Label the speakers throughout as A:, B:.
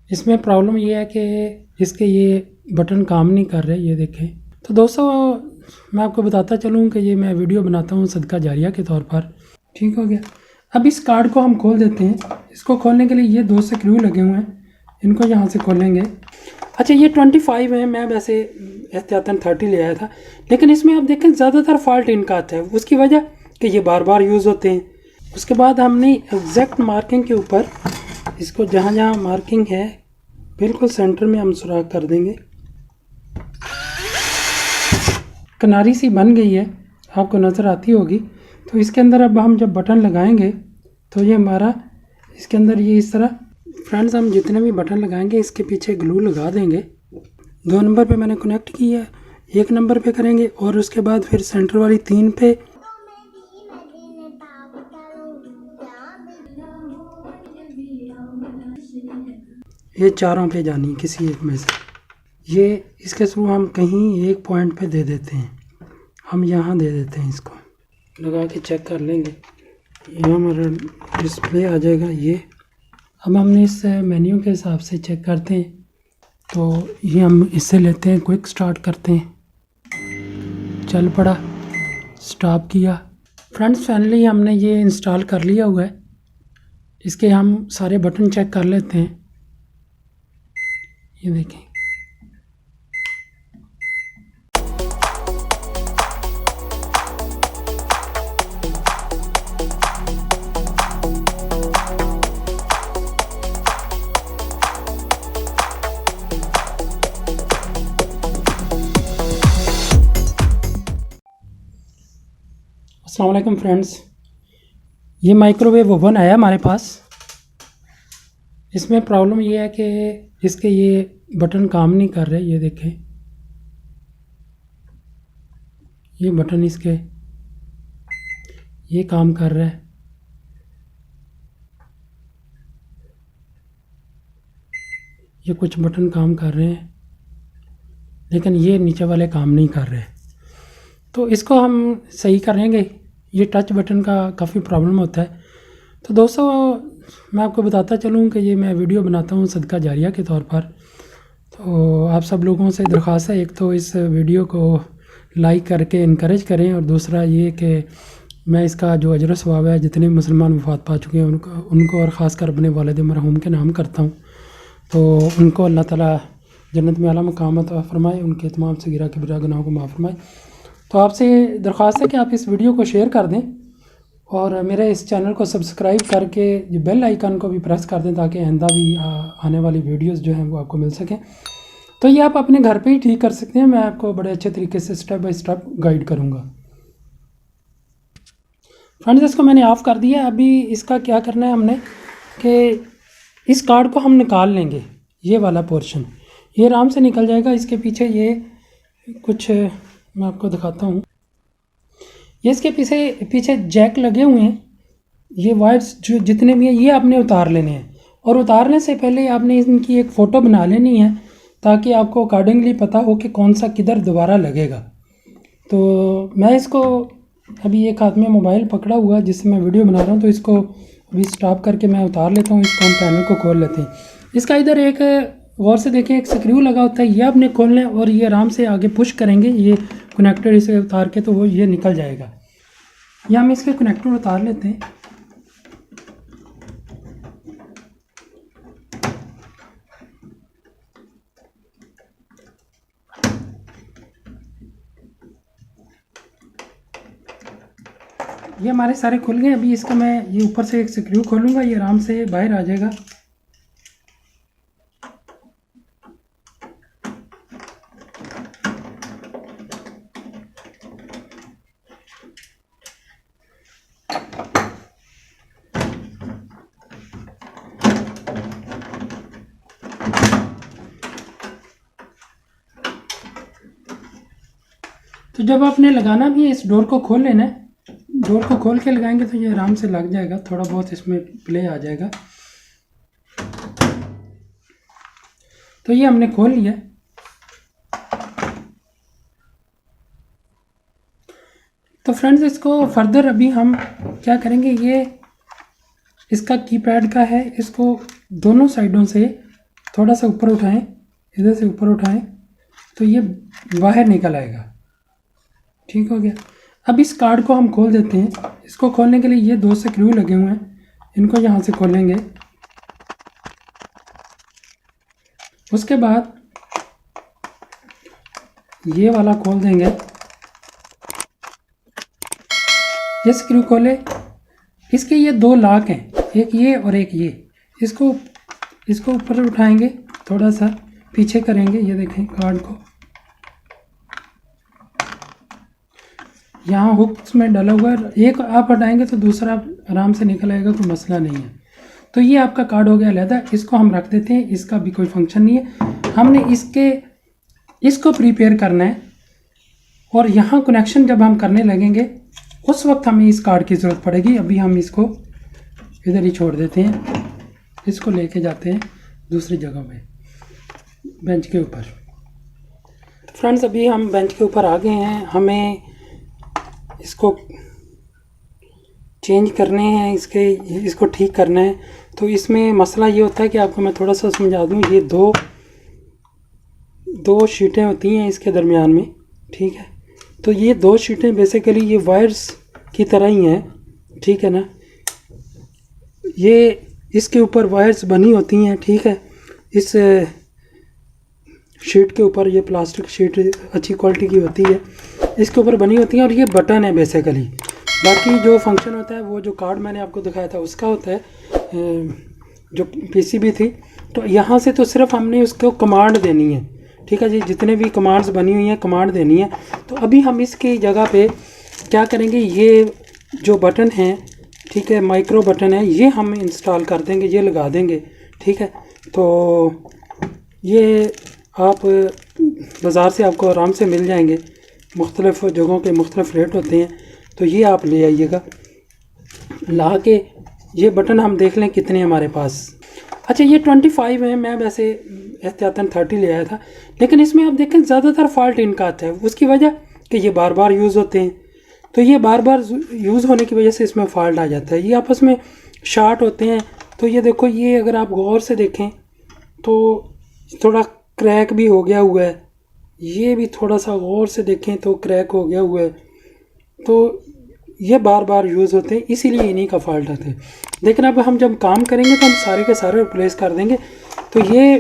A: इसमें प्रॉब्लम ये है कि इसके ये बटन काम नहीं कर रहे, ये देखें। तो दोस्तों मैं आपको बताता चलूँ कि ये मैं वीडियो बनाता हूँ सदका जारिया के तौर पर। ठीक हो गया। अब इस कार्ड को हम खोल देते हैं। इसको खोलने के लिए ये 2 स्क्रू लगे हुए हैं, इनको यहाँ से खोलेंगे। अच्छा, ये 25 है, मैं वैसे एहतियातन 30 ले आया था, लेकिन इसमें आप देखें ज़्यादातर फॉल्ट इनका आता है। उसकी वजह कि ये बार बार यूज़ होते हैं। उसके बाद हमने एग्जैक्ट मार्किंग के ऊपर इसको जहाँ जहाँ मार्किंग है बिल्कुल सेंटर में हम सुराख कर देंगे। किनारी सी बन गई है, आपको नज़र आती होगी। तो इसके अंदर अब हम जब बटन लगाएंगे तो ये हमारा इसके अंदर ये इस तरह फ्रेंड्स हम जितने भी बटन लगाएंगे इसके पीछे ग्लू लगा देंगे। 2 नंबर पे मैंने कनेक्ट किया है, 1 नंबर पे करेंगे और उसके बाद फिर सेंटर वाली 3 पे। ये चारों पे जानी किसी एक में से। ये इसके थ्रू हम कहीं एक पॉइंट पे दे देते हैं, हम यहाँ दे देते हैं। इसको लगा के चेक कर लेंगे, यहाँ हमारा डिस्प्ले आ जाएगा ये। अब हमने इस मेन्यू के हिसाब से चेक करते हैं, तो ये हम इससे लेते हैं, क्विक स्टार्ट करते हैं। चल पड़ा, स्टॉप किया। फ्रेंड्स फाइनली हमने ये इंस्टॉल कर लिया हुआ है। इसके हम सारे बटन चेक कर लेते हैं। ये देखें, अस्सलाम वालेकुम फ्रेंड्स। ये माइक्रोवेव ओवन आया हमारे पास। इसमें प्रॉब्लम ये है कि इसके ये बटन काम नहीं कर रहे। ये देखें, ये बटन इसके ये काम कर रहा है, ये कुछ बटन काम कर रहे हैं, लेकिन ये नीचे वाले काम नहीं कर रहे। तो इसको हम सही करेंगे। ये टच बटन का काफ़ी प्रॉब्लम होता है। तो दोस्तों मैं आपको बताता चलूँ कि ये मैं वीडियो बनाता हूँ सदका जारिया के तौर पर। तो आप सब लोगों से दरख्वास्त है, एक तो इस वीडियो को लाइक करके इनकरेज करें, और दूसरा ये कि मैं इसका जो अजर सवाब है जितने मुसलमान वफ़ात पा चुके हैं उनको और ख़ास कर अपने वालिद मरहूम के नाम करता हूँ। तो उनको अल्लाह ताला जन्नत में आला मकाम अता फरमाए, उनके तमाम सगीरा कबीरा गुनाहों को माफ़ फरमाए। तो आपसे दरख्वास्त है कि आप इस वीडियो को शेयर कर दें और मेरे इस चैनल को सब्सक्राइब करके जो बेल आइकन को भी प्रेस कर दें, ताकि आइंदा भी आने वाली वीडियोस जो हैं वो आपको मिल सकें। तो ये आप अपने घर पे ही ठीक कर सकते हैं। मैं आपको बड़े अच्छे तरीके से स्टेप बाय स्टेप गाइड करूँगा। फ्रेंड्स इसको मैंने ऑफ़ कर दिया। अभी इसका क्या करना है हमने कि इस कार्ड को हम निकाल लेंगे। ये वाला पोर्शन ये आराम से निकल जाएगा। इसके पीछे ये कुछ मैं आपको दिखाता हूँ। ये इसके पीछे जैक लगे हुए हैं। ये वायर्स जो जितने भी हैं ये आपने उतार लेने हैं, और उतारने से पहले आपने इनकी एक फ़ोटो बना लेनी है, ताकि आपको अकॉर्डिंगली पता हो कि कौन सा किधर दोबारा लगेगा। तो मैं इसको अभी एक हाथ में मोबाइल पकड़ा हुआ जिससे मैं वीडियो बना रहा हूँ, तो इसको अभी स्टॉप करके मैं उतार लेता हूँ। इसको हम पैनल को खोल लेते हैं। इसका इधर एक गौर से देखें एक स्क्रू लगा होता है, ये आपने खोलना है और ये आराम से आगे पुश करेंगे, ये कनेक्टर इसे उतार के तो वो ये निकल जाएगा। या हम इसके कनेक्टर उतार लेते हैं। ये हमारे सारे खुल गए। अभी इसका मैं ये ऊपर से एक स्क्रू खोलूँगा, ये आराम से बाहर आ जाएगा। तो जब आपने लगाना भी है इस डोर को खोल लेना है। डोर को खोल के लगाएंगे तो ये आराम से लग जाएगा, थोड़ा बहुत इसमें प्ले आ जाएगा। तो ये हमने खोल लिया। तो फ्रेंड्स इसको फर्दर अभी हम क्या करेंगे, ये इसका कीपैड का है, इसको दोनों साइडों से थोड़ा सा ऊपर उठाएं, इधर से ऊपर उठाएं तो ये बाहर निकल आएगा। ठीक हो गया। अब इस कार्ड को हम खोल देते हैं। इसको खोलने के लिए ये 2 स्क्रू लगे हुए हैं, इनको यहाँ से खोलेंगे। उसके बाद ये वाला खोल देंगे। ये स्क्रू खोले, इसके ये 2 लॉक हैं, एक ये और एक ये। इसको ऊपर उठाएंगे, थोड़ा सा पीछे करेंगे, ये देखें कार्ड को यहाँ हुक्स में डाला हुआ है। एक आप हटाएंगे तो दूसरा आराम से निकल आएगा, कोई मसला नहीं है। तो ये आपका कार्ड हो गया अलहदा। इसको हम रख देते हैं, इसका भी कोई फंक्शन नहीं है। हमने इसको प्रिपेयर करना है और यहाँ कनेक्शन जब हम करने लगेंगे उस वक्त हमें इस कार्ड की ज़रूरत पड़ेगी। अभी हम इसको इधर ही छोड़ देते हैं, इसको लेके जाते हैं दूसरी जगह पे, बेंच के ऊपर। तो फ्रेंड्स अभी हम बेंच के ऊपर आ गए हैं, हमें इसको चेंज करने हैं, इसको ठीक करना है। तो इसमें मसला ये होता है कि आपको मैं थोड़ा सा समझा दूँ। ये दो शीटें होती हैं इसके दरमियान में, ठीक है। तो ये 2 शीटें बेसिकली ये वायर्स की तरह ही हैं, ठीक है ना। ये इसके ऊपर वायर्स बनी होती हैं, ठीक है। इस शीट के ऊपर, ये प्लास्टिक शीट अच्छी क्वालिटी की होती है, इसके ऊपर बनी होती हैं और ये बटन है बेसिकली। बाकी जो फंक्शन होता है वो जो कार्ड मैंने आपको दिखाया था उसका होता है, जो पीसीबी थी। तो यहाँ से तो सिर्फ हमने उसको कमांड देनी है, ठीक है जी। जितने भी कमांड्स बनी हुई हैं कमांड देनी है। तो अभी हम इसकी जगह पे क्या करेंगे, ये जो बटन है, ठीक है, माइक्रो बटन है, ये हम इंस्टॉल कर देंगे, ये लगा देंगे, ठीक है। तो ये आप बाज़ार से आपको आराम से मिल जाएंगे, मुख्तलिफ़ जगहों के मुख्तलिफ़ रेट होते हैं। तो ये आप ले आइएगा, ला के ये बटन हम देख लें कितने हमारे पास। अच्छा ये 25 है, मैं वैसे एहतियातन 30 ले आया था, लेकिन इसमें आप देखें ज़्यादातर फॉल्ट इनका आता है। उसकी वजह कि ये बार बार यूज़ होते हैं, तो ये बार बार यूज़ होने की वजह से इसमें फॉल्ट आ जाता है, ये आपस में शार्ट होते हैं। तो ये देखो, ये अगर आप गौर से देखें तो थोड़ा क्रैक भी हो गया हुआ है, ये भी थोड़ा सा गौर से देखें तो क्रैक हो गया हुआ है। तो ये बार बार यूज़ होते हैं, इसीलिए इन्हीं का फॉल्ट आता है। लेकिन अब हम जब काम करेंगे तो हम सारे के सारे रिप्लेस कर देंगे। तो ये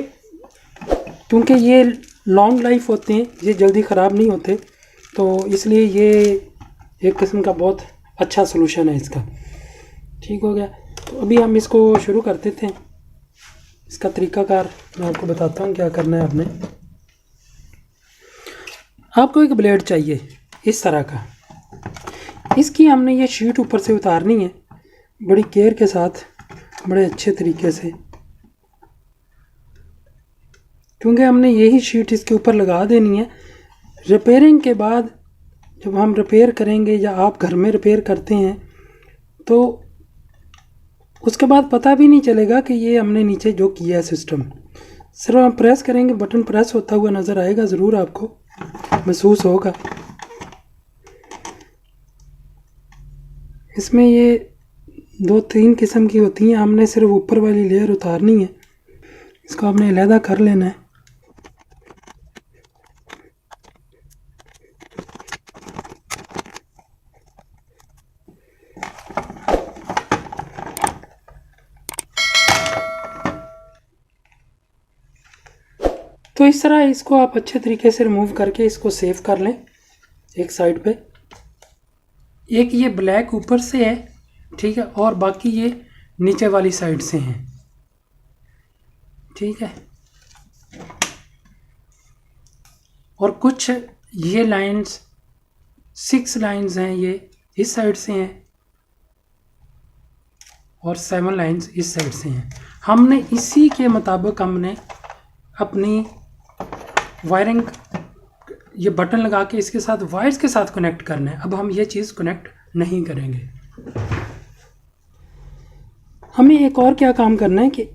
A: क्योंकि ये लॉन्ग लाइफ होते हैं, ये जल्दी ख़राब नहीं होते, तो इसलिए ये एक किस्म का बहुत अच्छा सलूशन है इसका। ठीक हो गया। तो अभी हम इसको शुरू करते थे। इसका तरीक़ाकार मैं आपको बताता हूँ क्या करना है। आपको एक ब्लेड चाहिए इस तरह का, इसकी हमने ये शीट ऊपर से उतारनी है बड़ी केयर के साथ, बड़े अच्छे तरीके से, क्योंकि हमने यही शीट इसके ऊपर लगा देनी है। रिपेयरिंग के बाद जब हम रिपेयर करेंगे या आप घर में रिपेयर करते हैं तो उसके बाद पता भी नहीं चलेगा कि ये हमने नीचे जो किया है सिस्टम। सिर्फ हम प्रेस करेंगे, बटन प्रेस होता हुआ नज़र आएगा, ज़रूर आपको महसूस होगा। इसमें ये 2-3 किस्म की होती हैं, हमने सिर्फ ऊपर वाली लेयर उतारनी है, इसको आपने अलहदा कर लेना है। तो इस तरह इसको आप अच्छे तरीके से रिमूव करके इसको सेव कर लें एक साइड पे। एक ये ब्लैक ऊपर से है, ठीक है, और बाकी ये नीचे वाली साइड से हैं, ठीक है। और कुछ ये लाइंस 6 लाइंस हैं, ये इस साइड से हैं और 7 लाइंस इस साइड से हैं। हमने इसी के मुताबिक हमने अपनी वायरिंग ये बटन लगा के इसके साथ वायर्स के साथ कनेक्ट करना है। अब हम ये चीज़ कनेक्ट नहीं करेंगे। हमें एक और क्या काम करना है कि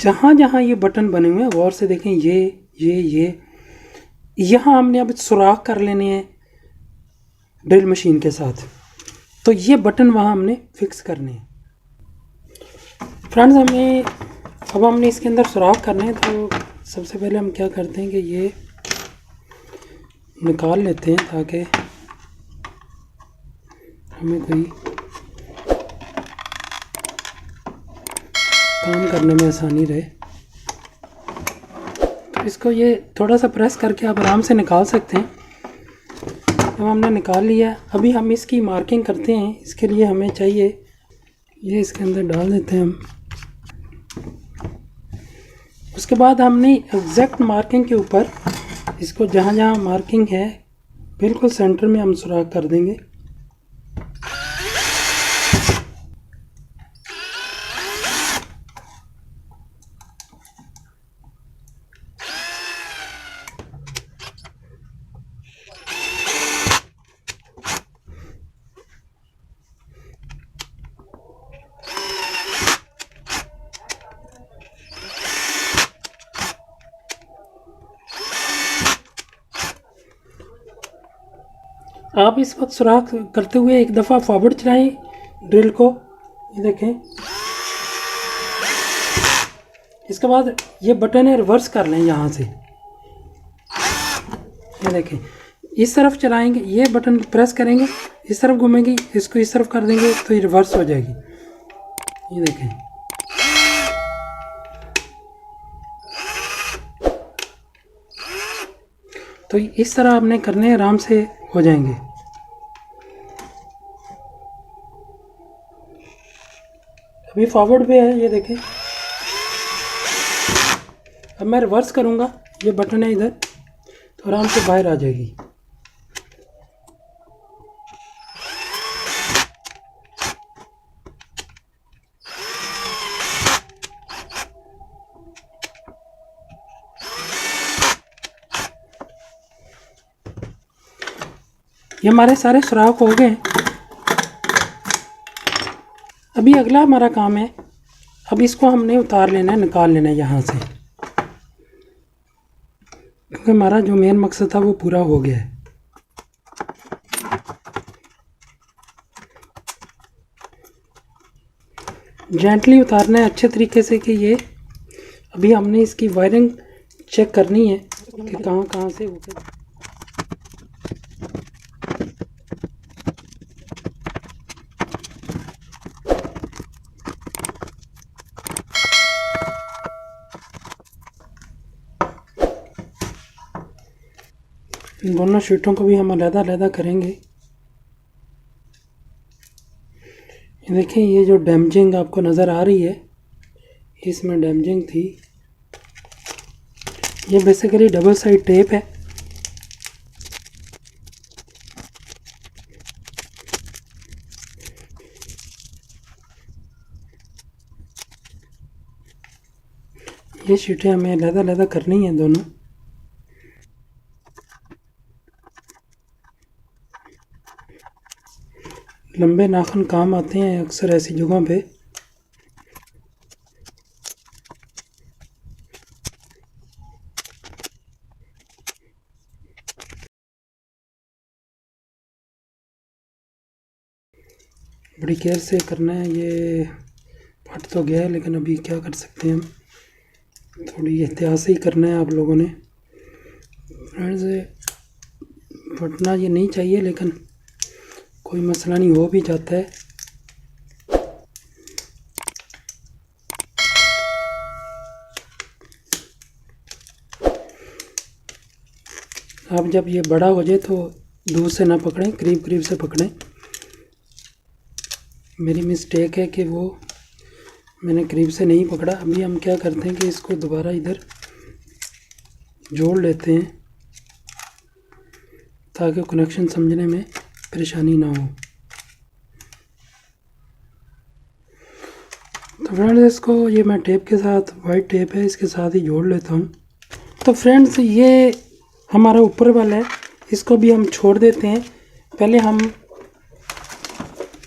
A: जहाँ जहाँ ये बटन बने हुए हैं गौर से देखें, ये यहाँ हमने अब सुराख कर लेने हैं ड्रिल मशीन के साथ। तो ये बटन वहाँ हमने फिक्स करने हैं। फ्रेंड्स, हमें अब हमने इसके अंदर सुराख करने हैं, तो सबसे पहले हम क्या करते हैं कि ये निकाल लेते हैं ताकि हमें कोई काम करने में आसानी रहे। तो इसको ये थोड़ा सा प्रेस करके आप आराम से निकाल सकते हैं। अब हमने निकाल लिया, अभी हम इसकी मार्किंग करते हैं। इसके लिए हमें चाहिए, ये इसके अंदर डाल देते हैं हम। उसके बाद हमने एग्जैक्ट मार्किंग के ऊपर इसको जहाँ जहाँ मार्किंग है बिल्कुल सेंटर में हम सुराख कर देंगे। आप इस वक्त सुराख करते हुए एक दफ़ा फॉरवर्ड चलाएं ड्रिल को, ये देखें। इसके बाद ये बटन है रिवर्स कर लें यहाँ से, ये देखें। इस तरफ चलाएंगे, ये बटन प्रेस करेंगे, इस तरफ घूमेंगे, इसको इस तरफ कर देंगे तो ये रिवर्स हो जाएगी, ये देखें। तो इस तरह आपने करने, आराम से हो जाएंगे। अभी फॉरवर्ड पे है, ये देखें। अब मैं रिवर्स करूँगा, ये बटन है इधर, तो आराम से बाहर आ जाएगी। ये हमारे सारे सुराख हो गए। अभी अगला हमारा काम है, अब इसको हमने उतार लेना है, निकाल लेना है यहाँ से, क्योंकि हमारा जो मेन मकसद था वो पूरा हो गया है। जेंटली उतारना है अच्छे तरीके से कि ये, अभी हमने इसकी वायरिंग चेक करनी है कि कहाँ कहाँ से होकर। इन दोनों शीटों को भी हम अलग-अलग करेंगे। ये देखें, ये जो डैमेजिंग आपको नज़र आ रही है, इसमें डैमेजिंग थी। ये बेसिकली डबल साइड टेप है। ये शीटें हमें अलग-अलग करनी है दोनों। लंबे नाखून काम आते हैं अक्सर ऐसी जगहों पे। बड़ी केयर से करना है। ये फट तो गया है, लेकिन अभी क्या कर सकते हैं हम, थोड़ी एहतियात से ही करना है आप लोगों ने। फ्रेंड्स, फटना ये नहीं चाहिए, लेकिन कोई मसला नहीं, हो भी जाता है। आप जब ये बड़ा हो जाए तो दूर से ना पकड़ें, करीब करीब से पकड़ें। मेरी मिस्टेक है कि वो मैंने करीब से नहीं पकड़ा। अभी हम क्या करते हैं कि इसको दोबारा इधर जोड़ लेते हैं ताकि कनेक्शन समझने में परेशानी ना हो। तो फ्रेंड्स, इसको ये मैं टेप के साथ, वाइट टेप है, इसके साथ ही जोड़ लेता हूँ। तो फ्रेंड्स, ये हमारा ऊपर वाला है, इसको भी हम छोड़ देते हैं। पहले हम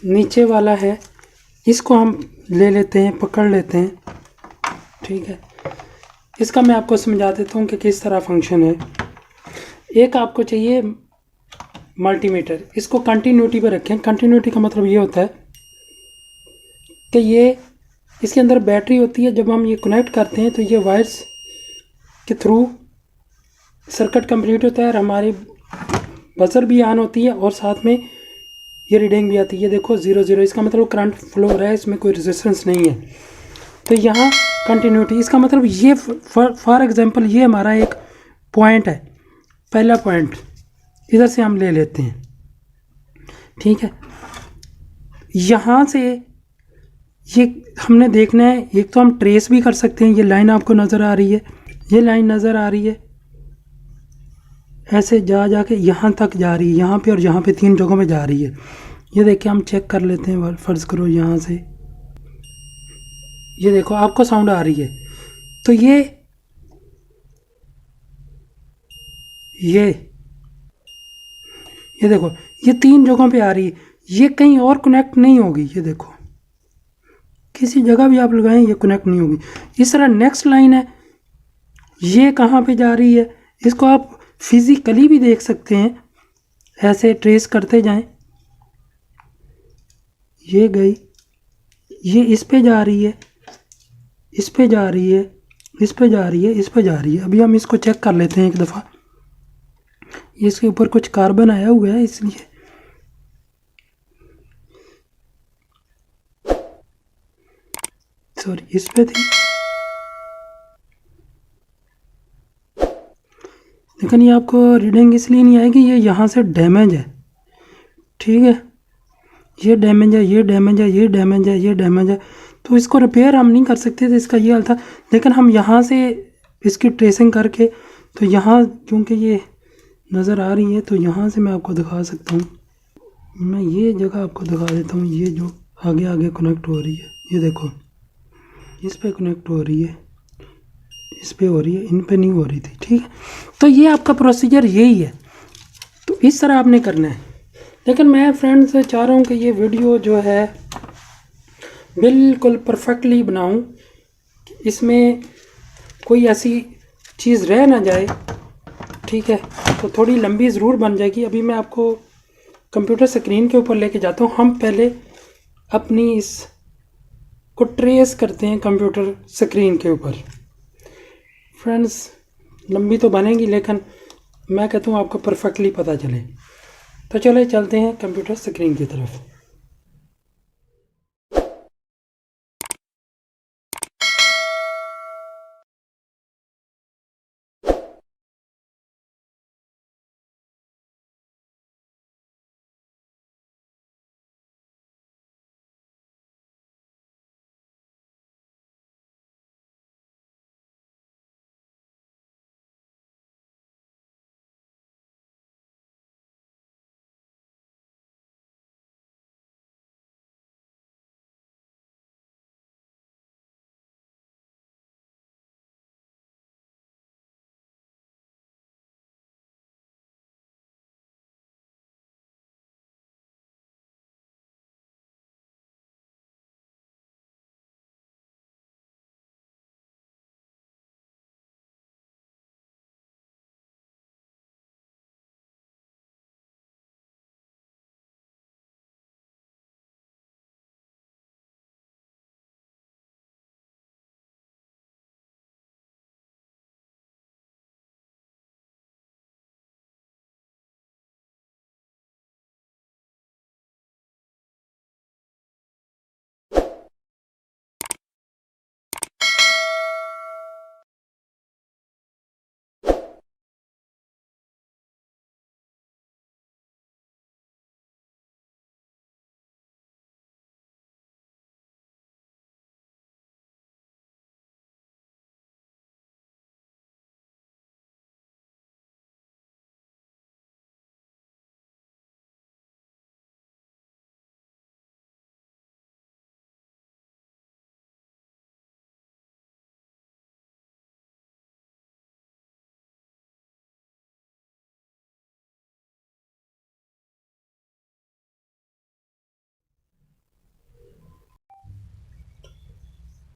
A: नीचे वाला है, इसको हम ले लेते हैं, पकड़ लेते हैं, ठीक है। इसका मैं आपको समझा देता हूँ कि किस तरह फंक्शन है। एक आपको चाहिए मल्टीमीटर, इसको कंटिन्यूटी पर रखें। कंटिन्यूटी का मतलब ये होता है कि ये इसके अंदर बैटरी होती है। जब हम ये कनेक्ट करते हैं तो ये वायर्स के थ्रू सर्किट कंप्लीट होता है और हमारी बजर भी ऑन होती है और साथ में ये रीडिंग भी आती है। ये देखो 0 0, इसका मतलब करंट फ्लो हो रहा है, इसमें कोई रेजिस्टेंस नहीं है। तो यहाँ कंटिन्यूटी, इसका मतलब ये फॉर एग्जांपल ये हमारा एक पॉइंट है, पहला पॉइंट इधर से हम ले लेते हैं, ठीक है। यहाँ से ये हमने देखना है, एक तो हम ट्रेस भी कर सकते हैं। ये लाइन आपको नज़र आ रही है, ये लाइन नज़र आ रही है, ऐसे जा के यहाँ तक जा रही है, यहाँ पे और यहाँ पे 3 जगहों पे जा रही है। ये देखिए हम चेक कर लेते हैं, फ़र्ज़ करो यहाँ से ये देखो आपको साउंड आ रही है। तो ये देखो ये 3 जगहों पे आ रही है, ये कहीं और कनेक्ट नहीं होगी। ये देखो किसी जगह भी आप लगाएं ये कनेक्ट नहीं होगी। इस तरह नेक्स्ट लाइन है, ये कहाँ पे जा रही है, इसको आप फिजिकली भी देख सकते हैं, ऐसे ट्रेस करते जाएं। ये गई, ये इस पे जा रही है, इस पे जा रही है, इस पे जा रही है, इस पे जा रही है। अभी हम इसको चेक कर लेते हैं एक दफ़ा। ये इसके ऊपर कुछ कार्बन आया हुआ है इसलिए, सॉरी इस पे थी, लेकिन ये आपको रीडिंग इसलिए नहीं आएगी, ये यहाँ से डैमेज है, ठीक है। ये डैमेज है, ये डैमेज है, ये डैमेज है, ये डैमेज है। तो इसको रिपेयर हम नहीं कर सकते थे, इसका ये हाल था। लेकिन हम यहाँ से इसकी ट्रेसिंग करके, तो यहाँ क्योंकि ये नज़र आ रही है तो यहाँ से मैं आपको दिखा सकता हूँ। मैं ये जगह आपको दिखा देता हूँ, ये जो आगे आगे कनेक्ट हो रही है, ये देखो इस पे कनेक्ट हो रही है, इस पे हो रही है, इन पे नहीं हो रही थी, ठीक है। तो ये आपका प्रोसीजर यही है, तो इस तरह आपने करना है। लेकिन मैं फ्रेंड्स चाह रहा हूँ कि ये वीडियो जो है बिल्कुल परफेक्टली बनाऊँ, इसमें कोई ऐसी चीज़ रह ना जाए, ठीक है। तो थोड़ी लंबी ज़रूर बन जाएगी। अभी मैं आपको कंप्यूटर स्क्रीन के ऊपर लेके जाता हूँ। हम पहले अपनी इस को ट्रेस करते हैं कंप्यूटर स्क्रीन के ऊपर। फ्रेंड्स लंबी तो बनेगी, लेकिन मैं कहता हूँ आपको परफेक्टली पता चले। तो चले चलते हैं कंप्यूटर स्क्रीन की तरफ।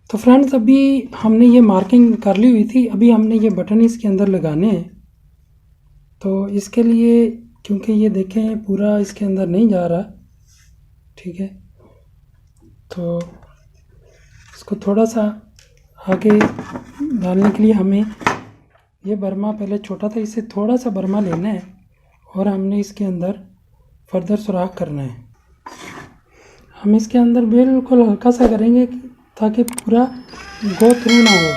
A: तो फ्रेंड्स अभी हमने ये मार्किंग कर ली हुई थी, अभी हमने ये बटन इसके अंदर लगाने हैं। तो इसके लिए क्योंकि ये देखें पूरा इसके अंदर नहीं जा रहा, ठीक है, तो इसको थोड़ा सा आगे डालने के लिए हमें ये बर्मा पहले छोटा था, इससे थोड़ा सा बर्मा लेना है और हमने इसके अंदर फर्दर सुराख करना है। हम इसके अंदर बिल्कुल हल्का सा करेंगे ताकि पूरा गो थ्रू ना हो।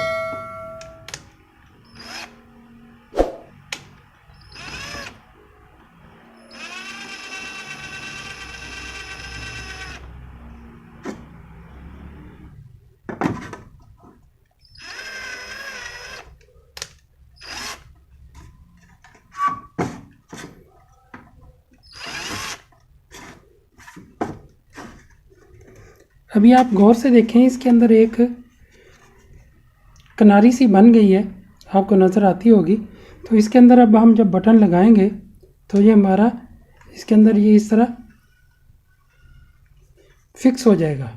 A: अभी आप गौर से देखें, इसके अंदर एक किनारी सी बन गई है, आपको नज़र आती होगी। तो इसके अंदर अब हम जब बटन लगाएंगे तो ये हमारा इसके अंदर ये इस तरह फिक्स हो जाएगा,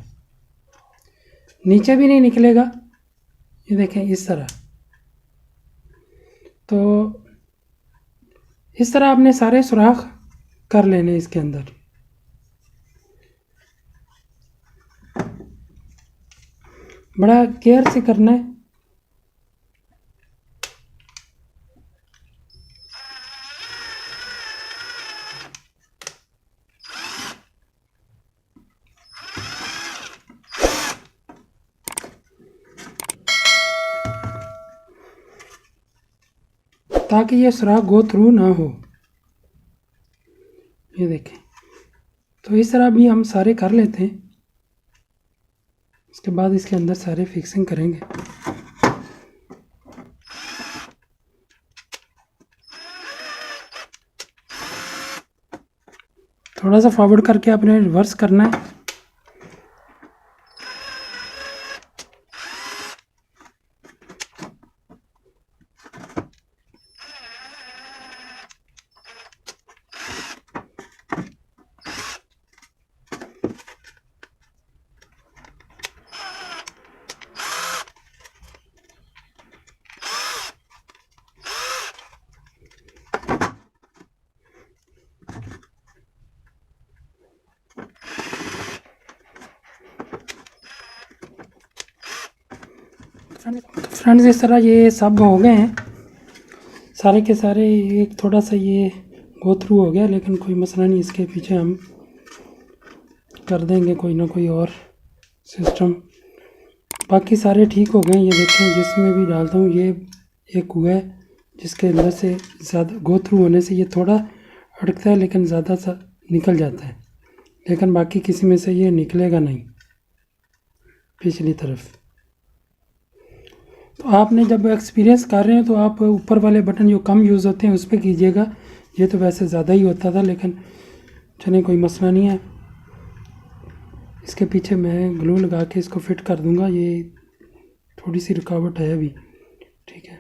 A: नीचे भी नहीं निकलेगा। ये देखें इस तरह। तो इस तरह आपने सारे सुराख कर लेने इसके अंदर। बड़ा केयर से करना है। ताकि ये सुराख गो थ्रू ना हो। ये देखें। तो इस तरह भी हम सारे कर लेते हैं। उसके बाद इसके अंदर सारे फिक्सिंग करेंगे। थोड़ा सा फॉरवर्ड करके आपने रिवर्स करना है। फ्रेंड्स, इस तरह ये सब हो गए हैं सारे के सारे। एक थोड़ा सा ये गो थ्रू हो गया, लेकिन कोई मसला नहीं, इसके पीछे हम कर देंगे कोई ना कोई और सिस्टम। बाकी सारे ठीक हो गए। ये देखें, जिसमें भी डालता हूँ ये एक हुआ है जिसके अंदर से ज़्यादा गो थ्रू होने से ये थोड़ा अटकता है, लेकिन ज़्यादा सा निकल जाता है। लेकिन बाकी किसी में से ये निकलेगा नहीं पिछली तरफ। तो आपने जब एक्सपीरियंस कर रहे हैं तो आप ऊपर वाले बटन जो कम यूज़ होते हैं उस पर कीजिएगा। ये तो वैसे ज़्यादा ही होता था, लेकिन चलिए कोई मसला नहीं है। इसके पीछे मैं ग्लू लगा के इसको फिट कर दूंगा। ये थोड़ी सी रुकावट है अभी, ठीक है।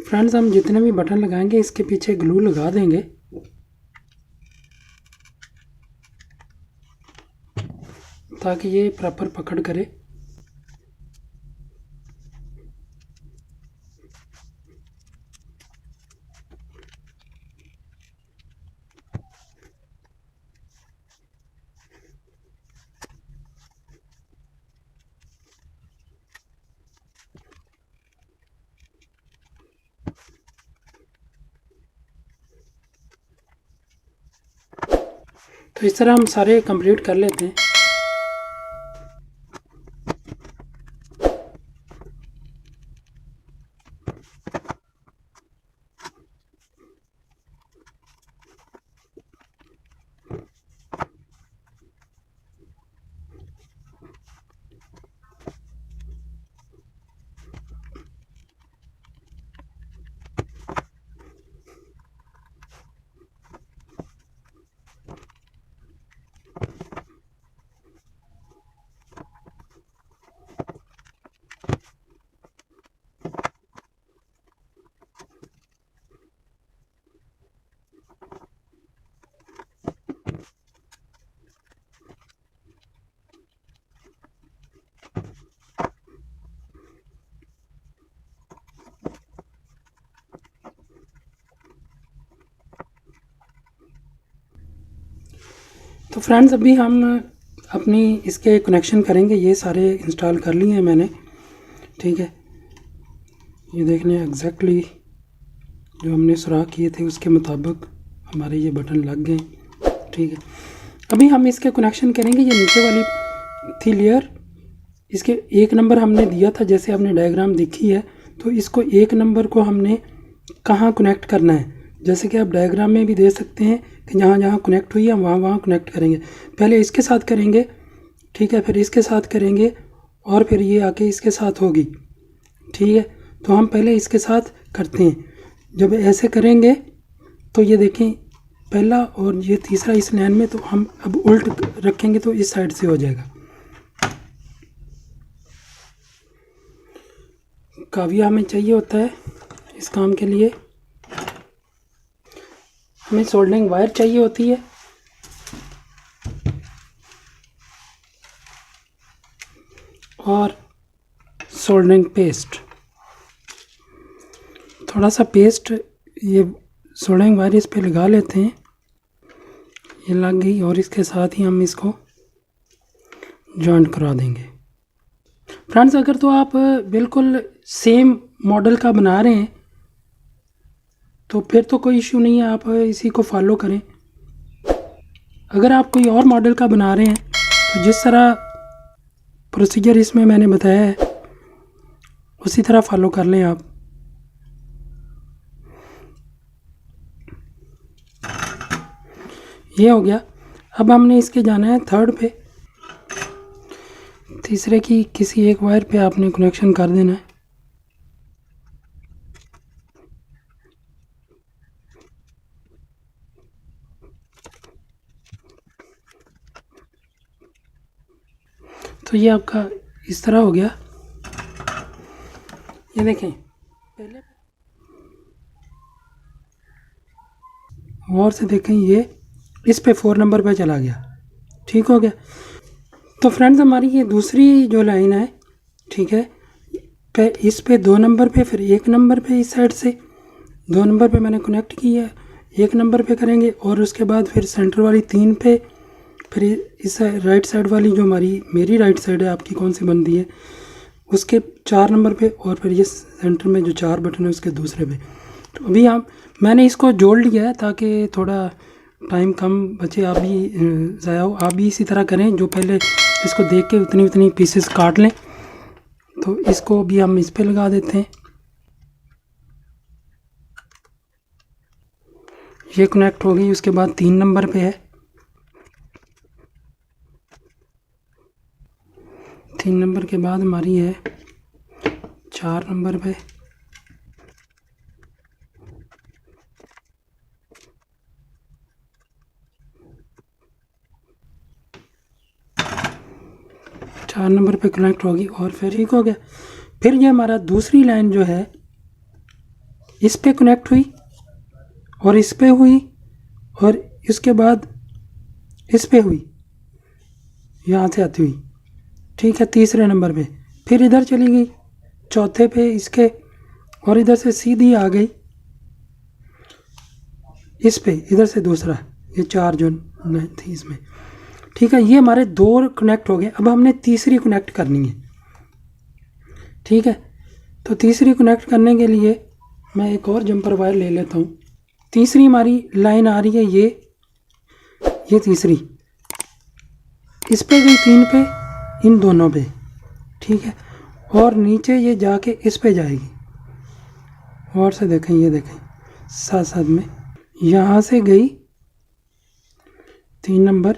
A: फ्रेंड्स, हम जितने भी बटन लगाएंगे इसके पीछे ग्लू लगा देंगे ताकि ये प्रॉपर पकड़ करे। तो इस तरह हम सारे कंप्लीट कर लेते हैं। तो फ्रेंड्स अभी हम अपनी इसके कनेक्शन करेंगे। ये सारे इंस्टॉल कर लिए हैं मैंने, ठीक है। ये देख लें एग्जैक्टली जो हमने सुराख किए थे उसके मुताबिक हमारे ये बटन लग गए, ठीक है। अभी हम इसके कनेक्शन करेंगे। ये नीचे वाली थी लेयर, इसके 1 नंबर हमने दिया था, जैसे आपने डायग्राम देखी है। तो इसको 1 नंबर को हमने कहाँ कनेक्ट करना है, जैसे कि आप डायग्राम में भी दे सकते हैं कि जहाँ जहाँ कनेक्ट हुई है वहाँ वहाँ कनेक्ट करेंगे। पहले इसके साथ करेंगे, ठीक है, फिर इसके साथ करेंगे और फिर ये आके इसके साथ होगी, ठीक है। तो हम पहले इसके साथ करते हैं। जब ऐसे करेंगे तो ये देखें पहला और ये तीसरा इस लाइन में, तो हम अब उल्ट रखेंगे तो इस साइड से हो जाएगा। काविया हमें चाहिए होता है इस काम के लिए, हमें सोल्डरिंग वायर चाहिए होती है और सोल्डरिंग पेस्ट। थोड़ा सा पेस्ट ये सोल्डरिंग वायर इस पे लगा लेते हैं। ये लग गई और इसके साथ ही हम इसको जॉइंट करवा देंगे। फ्रेंड्स अगर तो आप बिल्कुल सेम मॉडल का बना रहे हैं तो फिर तो कोई इशू नहीं है, आप इसी को फॉलो करें। अगर आप कोई और मॉडल का बना रहे हैं तो जिस तरह प्रोसीजर इसमें मैंने बताया है उसी तरह फॉलो कर लें आप। ये हो गया। अब हमने इसके जाना है 3rd पे। तीसरे की किसी एक वायर पे आपने कनेक्शन कर देना है। तो ये आपका इस तरह हो गया। ये देखें पहले गौर से देखें, ये इस पे 4 नंबर पे चला गया, ठीक हो गया। तो फ्रेंड्स हमारी ये दूसरी जो लाइन है, ठीक है, इस पे 2 नंबर पे, फिर 1 नंबर पे इस साइड से 2 नंबर पे मैंने कनेक्ट किया है, 1 नंबर पे करेंगे और उसके बाद फिर सेंटर वाली 3 पे, फिर इस राइट साइड वाली जो मेरी राइट साइड है, आपकी कौन सी बनती है, उसके 4 नंबर पे, और फिर ये सेंटर में जो 4 बटन है उसके दूसरे पे। तो अभी मैंने इसको जोड़ लिया है ताकि थोड़ा टाइम कम बचे, आप भी ज़ाया हो। आप भी इसी तरह करें, जो पहले इसको देख के उतनी उतनी पीसेस काट लें। तो इसको भी हम इस पे लगा देते हैं। ये कनेक्ट हो गई। उसके बाद 3 नंबर पे है, 3 नंबर के बाद हमारी है 4 नंबर पे, चार नंबर पे कनेक्ट होगी और फिर ठीक हो गया। फिर ये हमारा दूसरी लाइन जो है इस पे कनेक्ट हुई और इस पे हुई और इसके बाद इस पे हुई, यहाँ से आती हुई, ठीक है, तीसरे नंबर पे। फिर इधर चली गई चौथे पे इसके, और इधर से सीधी आ गई इस पे, इधर से दूसरा, ये 4 जो थी इसमें, ठीक है। ये हमारे 2 कनेक्ट हो गए। अब हमने तीसरी कनेक्ट करनी है, ठीक है। तो तीसरी कनेक्ट करने के लिए मैं एक और जंपर वायर ले लेता हूँ। तीसरी हमारी लाइन आ रही है ये तीसरी इस पे गई 3 पे, इन दोनों पे, ठीक है, और नीचे ये जाके इस पे जाएगी। और से देखें, ये देखें साथ साथ में यहाँ से गई 3 नंबर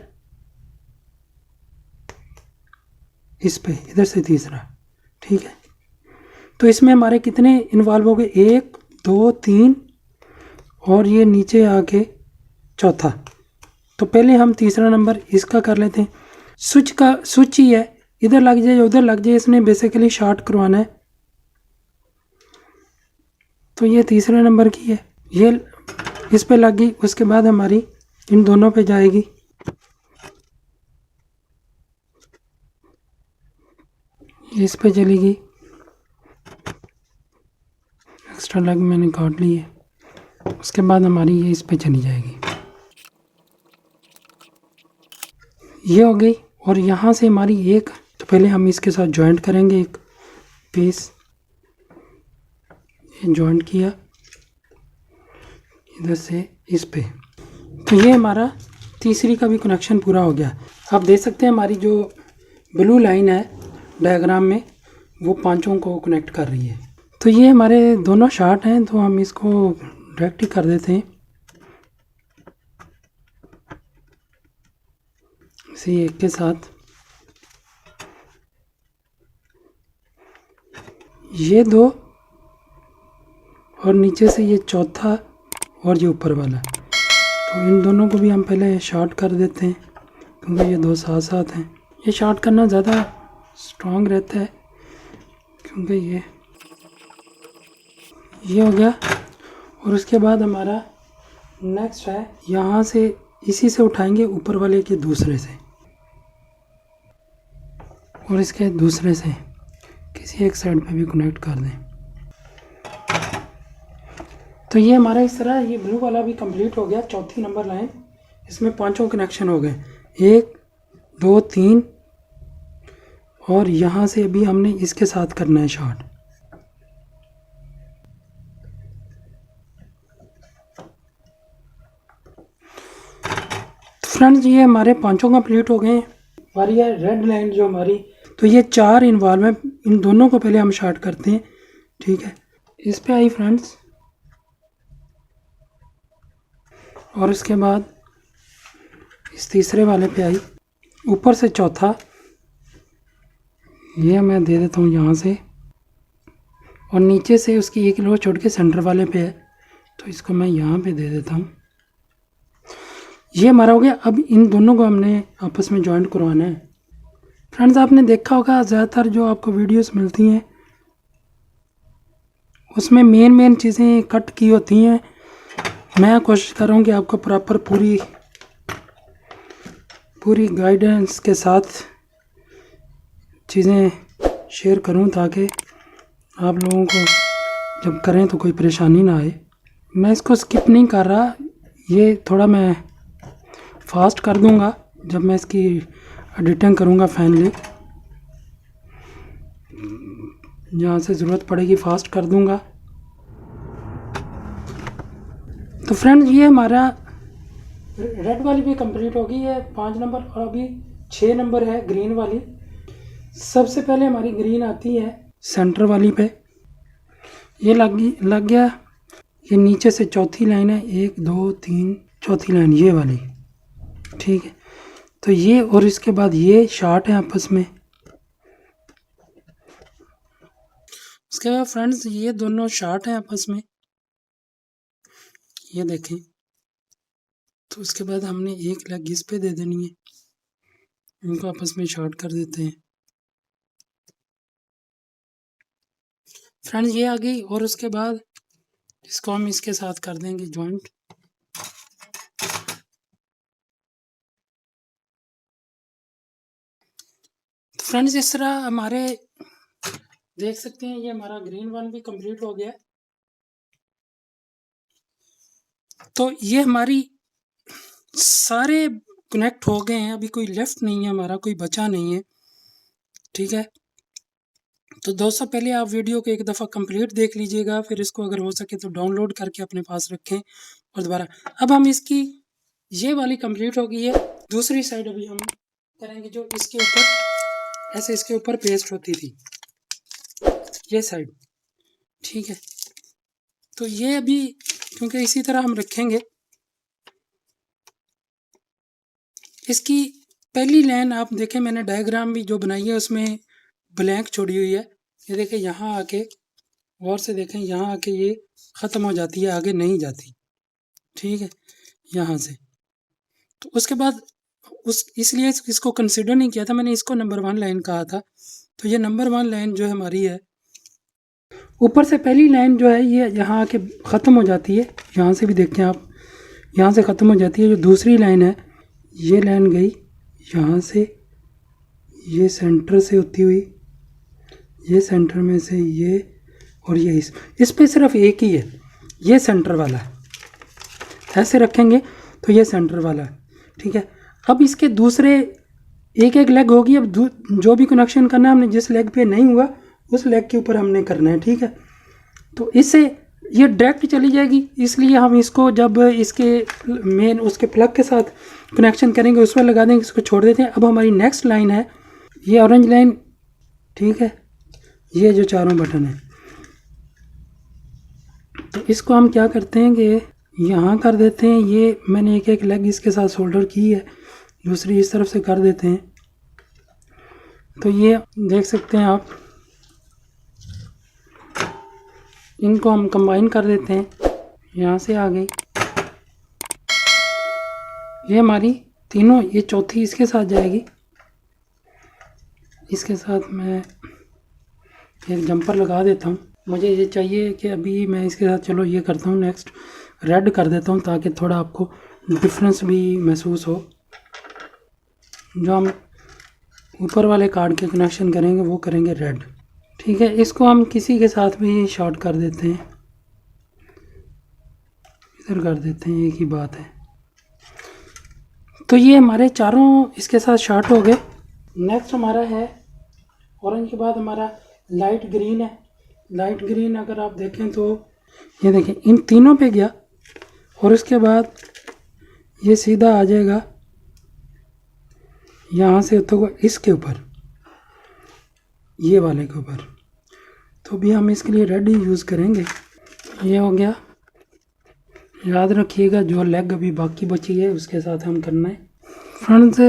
A: इस पे, इधर से तीसरा, ठीक है। तो इसमें हमारे कितने इन्वॉल्व हो गए, 1 2 3 और ये नीचे आके चौथा। तो पहले हम तीसरा नंबर इसका कर लेते हैं। स्विच ही है, इधर लग जाए उधर लग जाए, इसने बेसिकली शॉर्ट करवाना है। तो ये तीसरे नंबर की है, ये इस पे लग गई। उसके बाद हमारी इन दोनों पे जाएगी, इस पे चली गई, एक्स्ट्रा लग मैंने काट ली है। उसके बाद हमारी ये इस पे चली जाएगी। ये हो गई। और यहाँ से हमारी एक, तो पहले हम इसके साथ जॉइंट करेंगे एक पीस, जॉइंट किया इधर से इस पे। तो ये हमारा तीसरी का भी कनेक्शन पूरा हो गया। आप देख सकते हैं हमारी जो ब्लू लाइन है डायग्राम में वो पांचों को कनेक्ट कर रही है। तो ये हमारे दोनों शार्ट हैं, तो हम इसको डायरेक्ट ही कर देते हैं इसी एक के साथ। ये दो और नीचे से ये चौथा और ये ऊपर वाला, तो इन दोनों को भी हम पहले शॉर्ट कर देते हैं क्योंकि ये दो साथ साथ हैं। ये शॉर्ट करना ज़्यादा स्ट्रॉन्ग रहता है क्योंकि ये हो गया। और उसके बाद हमारा नेक्स्ट है, यहाँ से इसी से उठाएंगे ऊपर वाले के दूसरे से और इसके दूसरे से किसी एक साइड पे भी कनेक्ट कर दें। तो ये हमारा इस तरह ये ब्लू वाला भी कंप्लीट हो गया, चौथी नंबर लाइन। इसमें पांचों कनेक्शन हो गए, 1 2 3, और यहाँ से अभी हमने इसके साथ करना है शॉर्ट। तो फ्रेंड्स ये हमारे पांचों कंप्लीट हो गए। हमारी है रेड लाइन जो हमारी, तो ये 4 इन्वॉल्व है, इन दोनों को पहले हम शॉर्ट करते हैं। ठीक है, इस पे आई फ्रेंड्स, और उसके बाद इस तीसरे वाले पे आई, ऊपर से चौथा ये मैं दे देता हूँ यहाँ से, और नीचे से उसकी एक लो छोड़ के सेंटर वाले पे है, तो इसको मैं यहाँ पे दे देता हूँ। ये हमारा हो गया। अब इन दोनों को हमने आपस में जॉइंट करवाना है। फ्रेंड्स आपने देखा होगा ज़्यादातर जो आपको वीडियोस मिलती हैं उसमें मेन चीज़ें कट की होती हैं। मैं कोशिश कर रहा हूँ कि आपको प्रॉपर पूरी गाइडेंस के साथ चीज़ें शेयर करूँ ताकि आप लोगों को जब करें तो कोई परेशानी ना आए। मैं इसको स्किप नहीं कर रहा, ये थोड़ा मैं फास्ट कर दूँगा जब मैं इसकी एडिटिंग करूँगा फाइनली। जहाँ से ज़रूरत पड़ेगी फास्ट कर दूँगा। तो फ्रेंड्स ये हमारा रेड वाली भी कंप्लीट होगी है 5 नंबर, और अभी 6 नंबर है ग्रीन वाली। सबसे पहले हमारी ग्रीन आती है सेंटर वाली पे, ये लग गया। ये नीचे से चौथी लाइन है, 1 2 3 चौथी लाइन ये वाली। ठीक है, तो ये और इसके बाद ये शॉर्ट है आपस में। उसके बाद फ्रेंड्स ये दोनों शॉर्ट हैं आपस में, ये देखें। तो उसके बाद हमने एक लेग इस पे दे देनी है, इनको आपस में शॉर्ट कर देते हैं फ्रेंड्स, ये आ गई। और उसके बाद इसको हम इसके साथ कर देंगे जॉइंट। तो फ्रेंड्स इस तरह हमारे देख सकते हैं ये हमारा ग्रीन वन भी कंप्लीट हो गया। तो ये हमारी सारे कनेक्ट हो गए हैं, अभी कोई लेफ्ट नहीं है हमारा, कोई बचा नहीं है। ठीक है, तो दोस्तों पहले आप वीडियो को एक दफ़ा कंप्लीट देख लीजिएगा, फिर इसको अगर हो सके तो डाउनलोड करके अपने पास रखें। और दोबारा अब हम इसकी ये वाली कंप्लीट हो गई है। दूसरी साइड अभी हम करेंगे जो इसके ऊपर ऐसे इसके ऊपर पेस्ट होती थी, ये साइड। ठीक है, तो ये अभी क्योंकि इसी तरह हम रखेंगे। इसकी पहली लाइन आप देखें, मैंने डायग्राम भी जो बनाई है उसमें ब्लैंक छोड़ी हुई है। ये देखें यहाँ आके गौर से देखें, यहाँ आके ये ख़त्म हो जाती है, आगे नहीं जाती। ठीक है, यहाँ से। तो उसके बाद इसलिए इसको कंसिडर नहीं किया था मैंने, इसको नंबर 1 लाइन कहा था। तो ये नंबर 1 लाइन जो है हमारी है, ऊपर से पहली लाइन जो है ये यहाँ आके ख़त्म हो जाती है। यहाँ से भी देखते हैं आप, यहाँ से ख़त्म हो जाती है। जो दूसरी लाइन है ये लाइन गई यहाँ से, ये सेंटर से होती हुई, ये सेंटर में से ये, और ये इस पे सिर्फ एक ही है, ये सेंटर वाला है। ऐसे रखेंगे तो ये सेंटर वाला है। ठीक है, अब इसके दूसरे एक एक लेग होगी। अब जो भी कनेक्शन करना है हमने जिस लेग पे नहीं हुआ उस लेग के ऊपर हमने करना है, ठीक है। तो इससे ये डायरेक्ट चली जाएगी, इसलिए हम इसको जब इसके मेन उसके प्लग के साथ कनेक्शन करेंगे उसमें लगा देंगे, इसको छोड़ देते हैं। अब हमारी नेक्स्ट लाइन है ये ऑरेंज लाइन, ठीक है। ये जो चारों बटन है तो इसको हम क्या करते हैं कि यहाँ कर देते हैं। ये मैंने एक एक लेग इसके साथ सोल्डर की है, दूसरी इस तरफ से कर देते हैं। तो ये देख सकते हैं आप, इनको हम कंबाइन कर देते हैं। यहाँ से आ गई ये हमारी तीनों, ये चौथी इसके साथ जाएगी। इसके साथ मैं एक जंपर लगा देता हूँ। मुझे ये चाहिए कि अभी मैं इसके साथ, चलो ये करता हूँ, नेक्स्ट रेड कर देता हूँ ताकि थोड़ा आपको डिफरेंस भी महसूस हो। जो हम ऊपर वाले कार्ड के कनेक्शन करेंगे वो करेंगे रेड, ठीक है। इसको हम किसी के साथ भी शॉर्ट कर देते हैं, इधर कर देते हैं, एक ही बात है। तो ये हमारे चारों इसके साथ शॉर्ट हो गए। नेक्स्ट हमारा है ऑरेंज के बाद हमारा लाइट ग्रीन है। लाइट ग्रीन अगर आप देखें तो ये देखें इन तीनों पे गया और उसके बाद ये सीधा आ जाएगा यहाँ से तो इसके ऊपर, ये वाले के ऊपर। तो भी हम इसके लिए रेड ही यूज़ करेंगे। ये हो गया। याद रखिएगा जो लेग अभी बाकी बची है उसके साथ हम करना है। फ्रेंड्स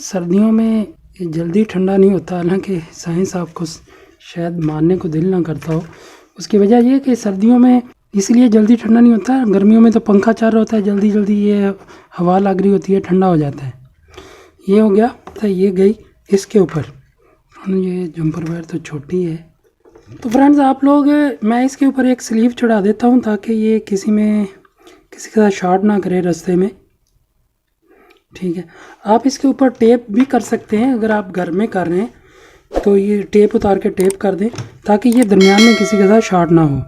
A: सर्दियों में ये जल्दी ठंडा नहीं होता, हालांकि साइंस आपको शायद मानने को दिल ना करता हो। उसकी वजह ये कि सर्दियों में इसलिए जल्दी ठंडा नहीं होता, गर्मियों में तो पंखा चल रहा होता है, जल्दी जल्दी ये हवा लग रही होती है, ठंडा हो जाता है। ये हो गया। तो ये गई इसके ऊपर। ये जंपर वायर तो छोटी है। तो फ्रेंड्स आप लोग, मैं इसके ऊपर एक स्लीव चढ़ा देता हूँ ताकि ये किसी के साथ शॉर्ट ना करे रास्ते में, ठीक है। आप इसके ऊपर टेप भी कर सकते हैं, अगर आप घर में कर रहे हैं तो ये टेप उतार के टेप कर दें ताकि ये दरमियान में किसी के साथ शॉर्ट ना हो।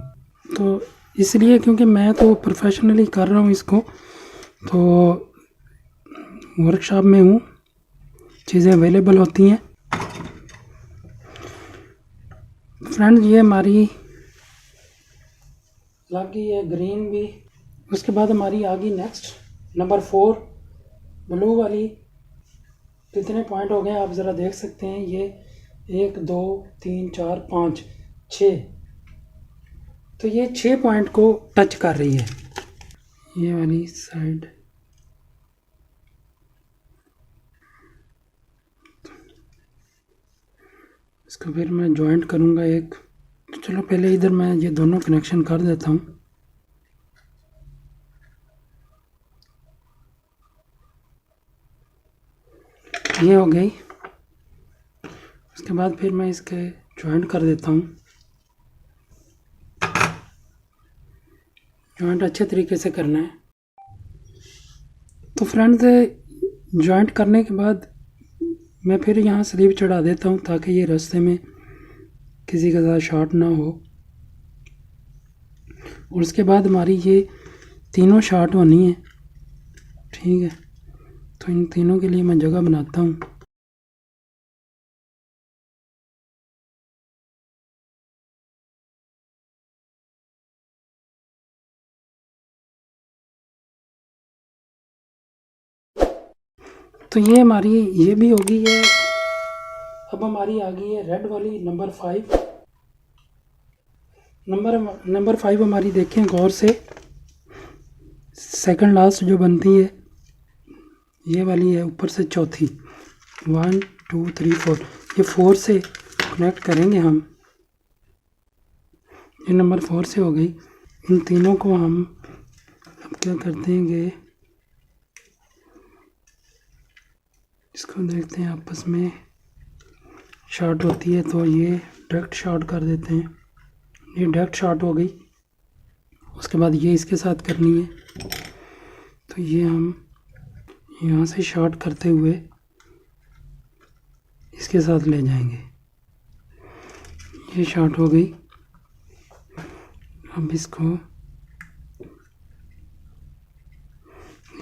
A: तो इसलिए क्योंकि मैं तो प्रोफेशनली कर रहा हूँ इसको, तो वर्कशॉप में हूँ, चीज़ें अवेलेबल होती हैं। फ्रेंड्स ये हमारी लग गई है ग्रीन भी। उसके बाद हमारी आ गई नेक्स्ट नंबर 4 ब्लू वाली। कितने पॉइंट हो गए आप ज़रा देख सकते हैं। ये 1 2 3 4 5 6, तो ये 6 पॉइंट को टच कर रही है ये वाली साइड। इसको फिर मैं जॉइंट करूँगा एक। तो चलो पहले इधर मैं ये दोनों कनेक्शन कर देता हूँ। ये हो गई। उसके बाद फिर मैं इसके जॉइंट कर देता हूँ। जॉइंट अच्छे तरीके से करना है। तो फ्रेंड्स जॉइंट करने के बाद मैं फिर यहाँ स्लीव चढ़ा देता हूँ ताकि ये रास्ते में किसी के साथ शॉर्ट ना हो। और उसके बाद हमारी ये तीनों शॉर्ट होनी है, ठीक है। तो इन तीनों के लिए मैं जगह बनाता हूँ। तो ये हमारी ये भी होगी है। अब हमारी आ गई है रेड वाली नंबर 5। नंबर 5 हमारी देखें गौर से, सेकंड लास्ट जो बनती है ये वाली है, ऊपर से चौथी। 1 2 3 4, ये 4 से कनेक्ट करेंगे हम। ये नंबर 4 से हो गई। इन तीनों को हम अब क्या करते हैं कि इसको देखते हैं आपस में शॉर्ट होती है तो ये डायरेक्ट शॉर्ट कर देते हैं। ये डायरेक्ट शॉर्ट हो गई। उसके बाद ये इसके साथ करनी है, तो ये हम यहाँ से शॉर्ट करते हुए इसके साथ ले जाएंगे। ये शॉर्ट हो गई। अब इसको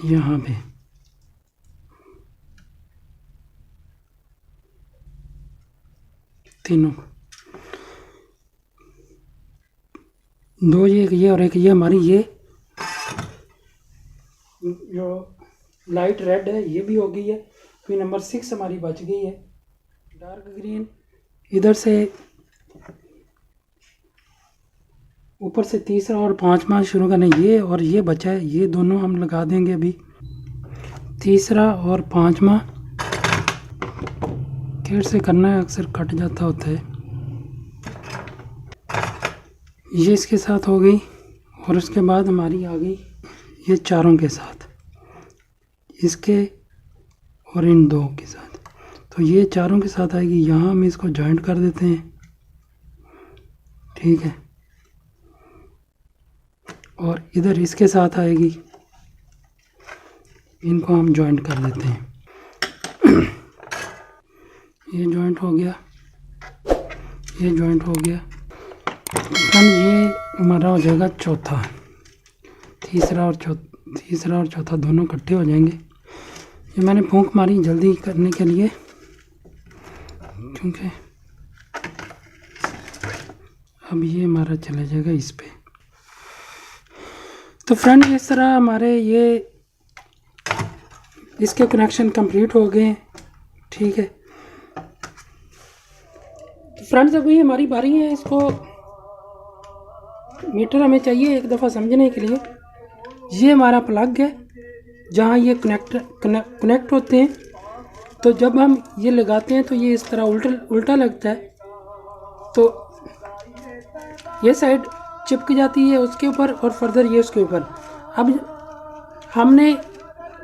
A: यहाँ पे तीनों, दो ये और एक ये हमारी ये जो लाइट रेड है ये भी हो गई है। फिर नंबर 6 हमारी बच गई है डार्क ग्रीन। इधर से ऊपर से तीसरा और पांचवा शुरू करना, ये और ये बचा है, ये दोनों हम लगा देंगे अभी। तीसरा और पांचवा केयर से करना है, अक्सर कट जाता होता है। ये इसके साथ हो गई और उसके बाद हमारी आ गई ये चारों के साथ, इसके और इन दो के साथ। तो ये चारों के साथ आएगी, यहाँ हम इसको जॉइंट कर देते हैं, ठीक है। और इधर इसके साथ आएगी, इनको हम जॉइंट कर देते हैं। ये जॉइंट हो गया, ये जॉइंट हो गया। फ्रेंड ये हमारा हो जाएगा चौथा, तीसरा और चौथा दोनों इकट्ठे हो जाएंगे। ये मैंने फूंक मारी जल्दी करने के लिए, क्योंकि अब ये हमारा चला जाएगा इस पे। तो फ्रेंड इस तरह हमारे ये इसके कनेक्शन कंप्लीट हो गए, ठीक है। तो फ्रेंड्स अभी हमारी बारी है, इसको मीटर हमें चाहिए एक दफ़ा समझने के लिए। ये हमारा प्लग है जहाँ ये कनेक्ट होते हैं। तो जब हम ये लगाते हैं तो ये इस तरह उल्टा लगता है, तो ये साइड चिपक जाती है उसके ऊपर और फर्दर ये उसके ऊपर। अब हमने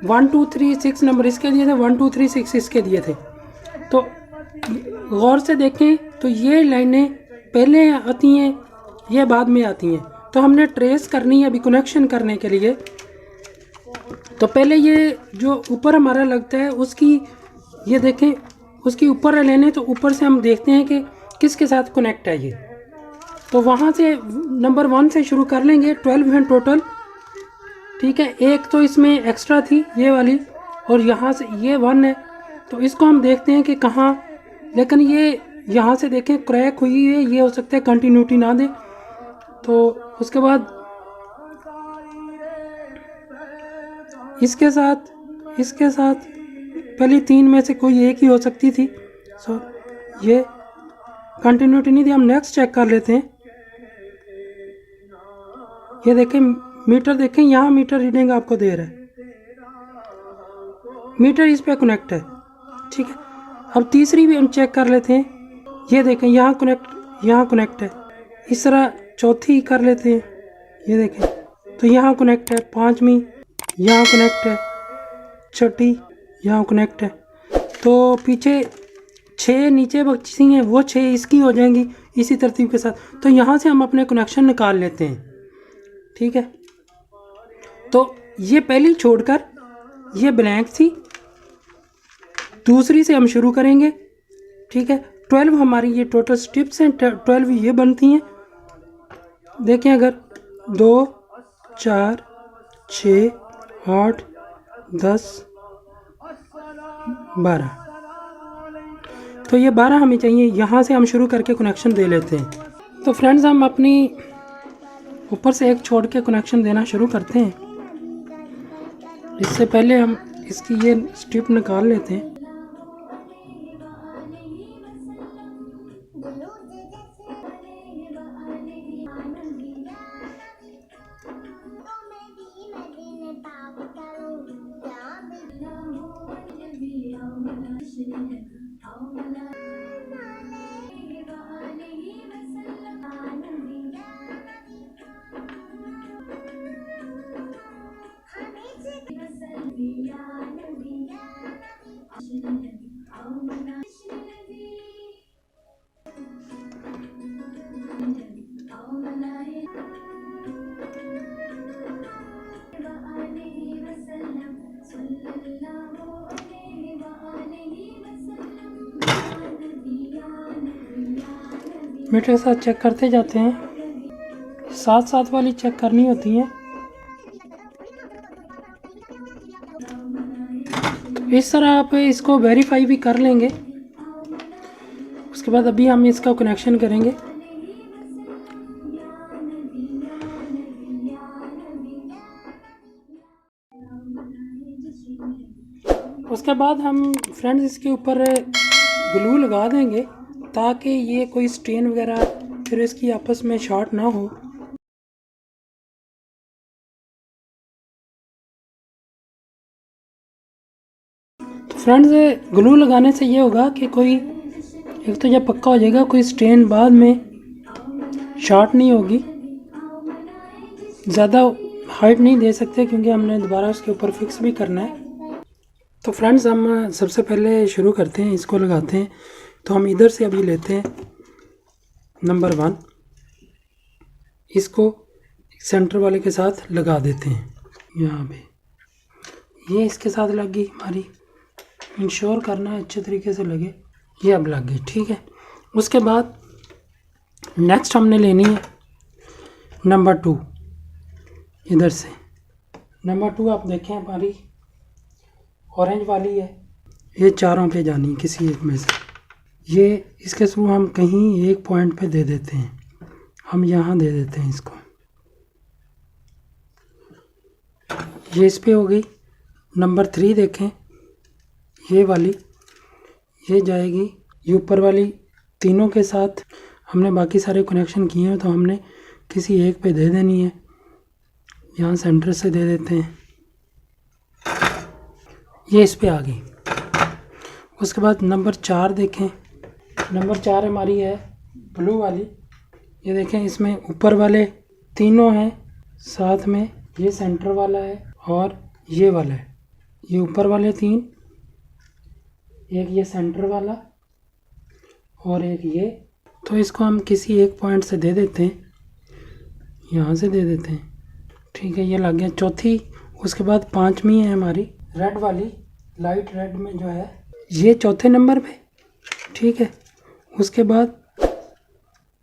A: 1 2 3 6 नंबर इसके दिए थे, 1 2 3 6 इसके दिए थे। तो गौर से देखें तो ये लाइनें पहले आती हैं, ये बाद में आती हैं। तो हमने ट्रेस करनी है अभी कनेक्शन करने के लिए। तो पहले ये जो ऊपर हमारा लगता है उसकी ये देखें, उसकी ऊपर लेने, तो ऊपर से हम देखते हैं कि किसके साथ कनेक्ट है ये। तो वहाँ से नंबर 1 से शुरू कर लेंगे, 12 हैं टोटल, ठीक है। एक तो इसमें एक्स्ट्रा थी ये वाली, और यहाँ से ये 1 है। तो इसको हम देखते हैं कि कहाँ, लेकिन ये यहाँ से देखें क्रैक हुई है, ये हो सकता है कंटिन्यूटी ना दे। तो उसके बाद इसके साथ पहली 3 में से कोई एक ही हो सकती थी। सो ये कंटिन्यूटी नहीं थी। हम नेक्स्ट चेक कर लेते हैं। ये देखें मीटर, देखें यहाँ मीटर रीडिंग आपको दे रहा है, मीटर इस पे कनेक्ट है, ठीक है। अब तीसरी भी हम चेक कर लेते हैं। ये देखें यहाँ कनेक्ट है। इस तरह चौथी कर लेते हैं, ये देखें तो यहाँ कनेक्ट है। पांचवी यहाँ कनेक्ट है, छठी यहाँ कनेक्ट है। तो पीछे 6 नीचे बची हैं, वो 6 इसकी हो जाएंगी इसी तरतीब के साथ। तो यहाँ से हम अपने कनेक्शन निकाल लेते हैं, ठीक है। तो ये पहली छोड़कर ये ब्लैंक थी, दूसरी से हम शुरू करेंगे, ठीक है। 12 हमारी ये टोटल स्ट्रिप्स हैं, 12 ये बनती हैं। देखें अगर 2 4 6 8 10 12, तो ये 12 हमें चाहिए। यहाँ से हम शुरू करके कनेक्शन दे लेते हैं। तो फ्रेंड्स हम अपनी ऊपर से एक छोड़ के कनेक्शन देना शुरू करते हैं। इससे पहले हम इसकी ये स्ट्रिप निकाल लेते हैं। मीटर के साथ चेक करते जाते हैं, साथ वाली चेक करनी होती है। इस तरह आप इसको वेरीफाई भी कर लेंगे। उसके उसके बाद अभी हम इसका कनेक्शन करेंगे। उसके बाद हम फ्रेंड्स इसके ऊपर ग्लू लगा देंगे ताकि ये कोई स्ट्रेन वगैरह फिर इसकी आपस में शॉर्ट ना हो। तो फ्रेंड्स ग्लू लगाने से ये होगा कि कोई एक तो जब पक्का हो जाएगा, कोई स्ट्रेन बाद में शॉर्ट नहीं होगी। ज़्यादा हाइट नहीं दे सकते क्योंकि हमने दोबारा उसके ऊपर फिक्स भी करना है। तो फ्रेंड्स हम सबसे पहले शुरू करते हैं, इसको लगाते हैं। तो हम इधर से अभी लेते हैं नंबर 1, इसको सेंटर वाले के साथ लगा देते हैं यहाँ पे। ये इसके साथ लग गई हमारी, इंश्योर करना है अच्छे तरीके से लगे। ये अब लग गई, ठीक है। उसके बाद नेक्स्ट हमने लेनी है नंबर 2, इधर से नंबर 2 आप देखें हमारी ऑरेंज वाली है, ये चारों पे जानी किसी एक में से। ये इसके थ्रू हम कहीं एक पॉइंट पे दे देते हैं, हम यहाँ दे देते हैं इसको। ये इस पे हो गई। नंबर 3 देखें, ये वाली ये जाएगी, ये ऊपर वाली तीनों के साथ हमने बाकी सारे कनेक्शन किए हैं, तो हमने किसी एक पे दे देनी है। यहाँ सेंटर से दे देते हैं, ये इस पे आ गई। उसके बाद नंबर 4 देखें, नंबर 4 हमारी है ब्लू वाली। ये देखें इसमें ऊपर वाले तीनों हैं, साथ में ये सेंटर वाला है और ये वाला है। ये ऊपर वाले 3, एक ये सेंटर वाला और एक ये। तो इसको हम किसी एक पॉइंट से दे देते हैं, यहाँ से दे देते हैं, ठीक है। ये लग गया चौथी। उसके बाद 5वीं है हमारी रेड वाली, लाइट रेड में जो है, ये चौथे नंबर पे, ठीक है। उसके बाद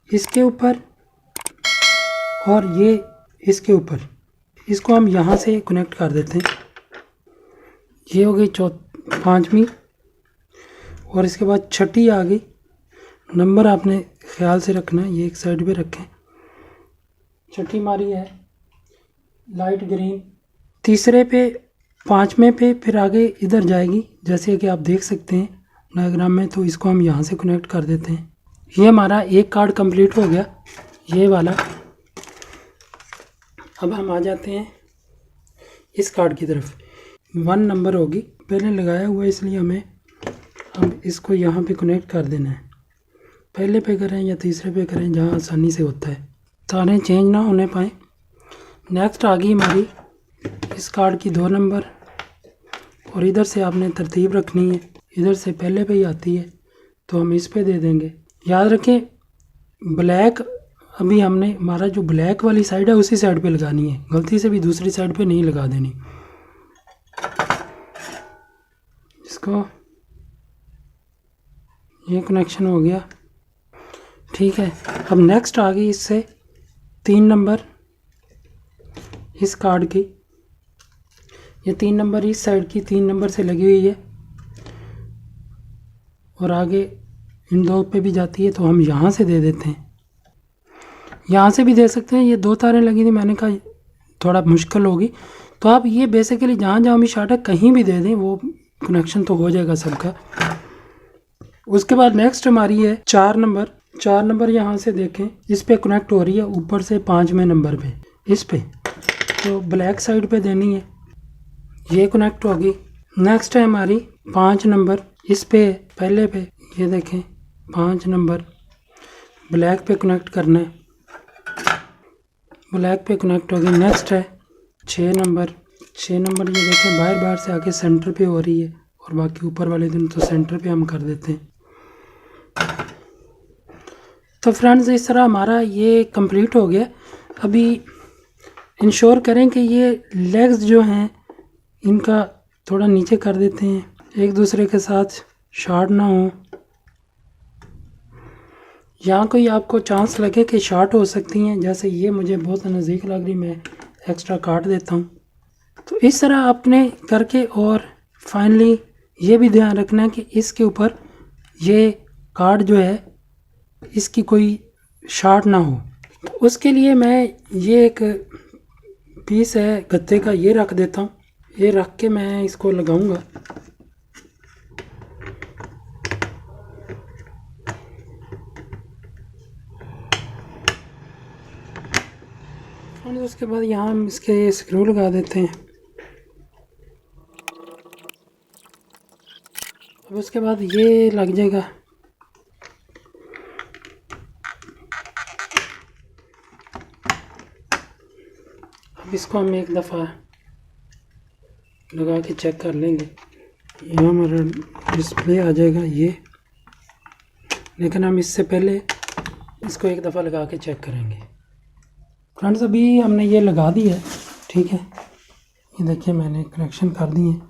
A: इसके ऊपर और ये इसके ऊपर, इसको हम यहाँ से कनेक्ट कर देते हैं। ये हो गई 5वीं। और इसके बाद 6ठी आ गई। नंबर आपने ख्याल से रखना है, ये एक साइड पे रखें। 6ठी हमारी है लाइट ग्रीन। तीसरे पे 5वें पे फिर आगे इधर जाएगी, जैसे कि आप देख सकते हैं डायग्राम में। तो इसको हम यहाँ से कनेक्ट कर देते हैं। ये हमारा एक कार्ड कंप्लीट हो गया, ये वाला। अब हम आ जाते हैं इस कार्ड की तरफ। 1 नंबर होगी, पहले लगाया हुआ है इसलिए हमें अब इसको यहाँ पे कनेक्ट कर देना है। पहले पे करें या तीसरे पे करें, जहाँ आसानी से होता है, तारें चेंज ना होने पाए। नेक्स्ट आ गई हमारी इस कार्ड की 2 नंबर। और इधर से आपने तरतीब रखनी है, इधर से पहले पे ही आती है तो हम इस पे दे देंगे। याद रखें ब्लैक, अभी हमने हमारा जो ब्लैक वाली साइड है उसी साइड पे लगानी है, गलती से भी दूसरी साइड पे नहीं लगा देनी। इसको ये कनेक्शन हो गया, ठीक है। अब नेक्स्ट आ गई इससे 3 नंबर इस कार्ड की। ये 3 नंबर इस साइड की 3 नंबर से लगी हुई है और आगे इन 2 पे भी जाती है, तो हम यहाँ से दे देते हैं। यहाँ से भी दे सकते हैं। ये 2 तारें लगी थी, मैंने कहा थोड़ा मुश्किल होगी, तो आप ये बेसिकली जहाँ जहाँ भी शॉर्ट है कहीं भी दे दें, वो कनेक्शन तो हो जाएगा सबका। उसके बाद नेक्स्ट हमारी है 4 नंबर। 4 नंबर यहाँ से देखें, इस पे कनेक्ट हो रही है ऊपर से 5वें नंबर पे, इस पे तो ब्लैक साइड पे देनी है। ये कनेक्ट होगी। नेक्स्ट है हमारी 5 नंबर, इस पे पहले पे ये देखें 5 नंबर ब्लैक पे कनेक्ट करना है, ब्लैक पे कनेक्ट होगी। नेक्स्ट है 6 नंबर। 6 नंबर ये देखें बाहर बाहर से आके सेंटर पे हो रही है, और बाकी ऊपर वाले दिन तो सेंटर पे हम कर देते हैं। तो फ्रेंड्स इस तरह हमारा ये कंप्लीट हो गया। अभी इंश्योर करें कि ये लेग्स जो हैं इनका थोड़ा नीचे कर देते हैं, एक दूसरे के साथ शॉर्ट ना हो। यहाँ कोई आपको चांस लगे कि शॉर्ट हो सकती हैं, जैसे ये मुझे बहुत नज़दीक लग रही, मैं एक्स्ट्रा काट देता हूँ। तो इस तरह आपने करके, और फाइनली ये भी ध्यान रखना है कि इसके ऊपर ये कार्ड जो है इसकी कोई शार्ट ना हो। उसके लिए मैं ये एक पीस है गत्ते का, ये रख देता हूँ। ये रख के मैं इसको लगाऊंगा। और उसके बाद यहाँ हम इसके स्क्रू लगा देते हैं। अब उसके बाद ये लग जाएगा। अब इसको हम एक दफ़ा लगा के चेक कर लेंगे। यहाँ हमारा डिस्प्ले आ जाएगा ये, लेकिन हम इससे पहले इसको एक दफ़ा लगा के चेक करेंगे। फ्रेंड्स अभी हमने ये लगा दी है, ठीक है। ये देखिए मैंने कनेक्शन कर दिए हैं,